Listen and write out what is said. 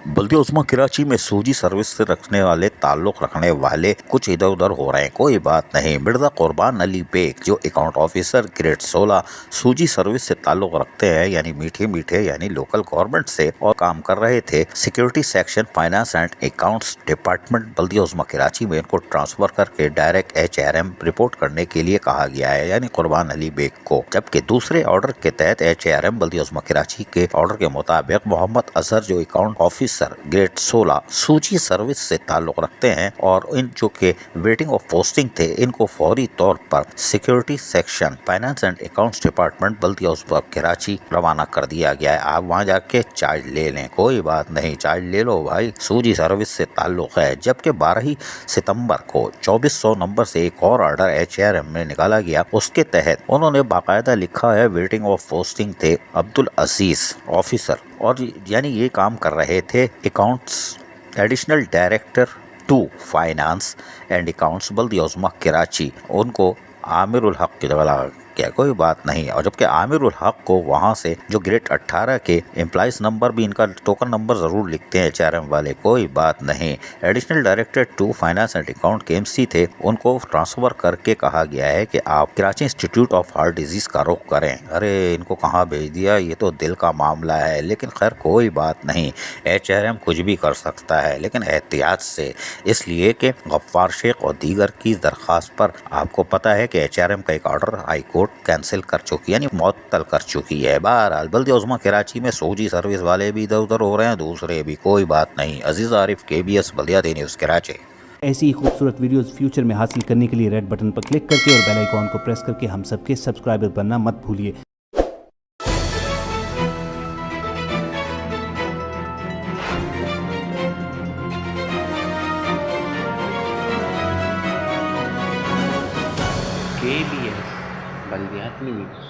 बल्दिया उस्मा कराची में सूजी सर्विस से ताल्लुक रखने वाले कुछ इधर उधर हो रहे हैं, कोई बात नहीं। मिर्जा कुर्बान अली बेग जो अकाउंट ऑफिसर ग्रेड 16 सूजी सर्विस से ताल्लुक रखते हैं, यानी मीठे यानी लोकल गवर्नमेंट से, और काम कर रहे थे security section finance and accounts department Baldia Uzma Karachi में, इनको ट्रांसफर करके डायरेक्ट HRM रिपोर्ट करने के लिए कहा गया है, यानी कुर्बान अली बेग को। जबकि दूसरे ऑर्डर के तहत HRM बल्दिया उस्मा कराची के ऑर्डर के मुताबिक मोहम्मद अजहर जो अकाउंट ऑफिसर ग्रेड 16 सूची सर्विस से ताल्लुक रखते हैं और इन जो के वेटिंग ऑफ पोस्टिंग थे, इनको फौरी तौर पर security section finance and accounts department Baldia Uzma Karachi रवाना कर दिया गया है। आप वहां जाके चार्ज ले लें, कोई बात नहीं, चार्ज ले लो भाई, सूजी सर्विस से ताल्लुक है। जबकि 12 सितंबर को 2400 नंबर से एक और ऑर्डर HRM में निकाला गया, उसके तहत उन्होंने बाकायदा लिखा है वेटिंग ऑफ पोस्टिंग थे अब्दुल अजीज ऑफिसर, और यानी ये काम कर रहे थे accounts additional director 2 finance and accounts Baldia Uzma Karachi, उनको आमिरुल हक की जगह लगा क्या, कोई बात नहीं। और जबकि आमिरुल हक को वहाँ से जो ग्रेड 18 के एम्प्लॉइज नंबर भी, इनका टोकन नंबर ज़रूर लिखते हैं HRM वाले, कोई बात नहीं। Additional director 2 finance and account के MC थे, उनको ट्रांसफ़र करके कहा गया है कि आप Karachi institute of heart disease का रुख करें। अरे इनको कहाँ भेज दिया, ये तो दिल का मामला है, लेकिन खैर कोई बात नहीं, HRM कुछ भी कर सकता है, लेकिन एहतियात से, इसलिए कि गफ्फार शेख और दीगर की दरख्वास्त पर आपको पता है कि HRM का एक ऑर्डर हाई कोर्ट कैंसिल कर चुकी है, यानी मुअत्तल कर चुकी है। बहरहाल बल्दिया उस्मा कराची में सूजी सर्विस वाले भी इधर उधर हो रहे हैं, दूसरे भी, कोई बात नहीं। अजीज आरिफ, KBS बल्दिया न्यूज़ कराची। ऐसी ही खूबसूरत वीडियोस फ्यूचर में हासिल करने के लिए रेड बटन पर क्लिक करके और बेल आइकॉन को प्रेस करके हम सबके सब्सक्राइबर बनना मत भूलिए। KBS बल्दियाती न्यूज़।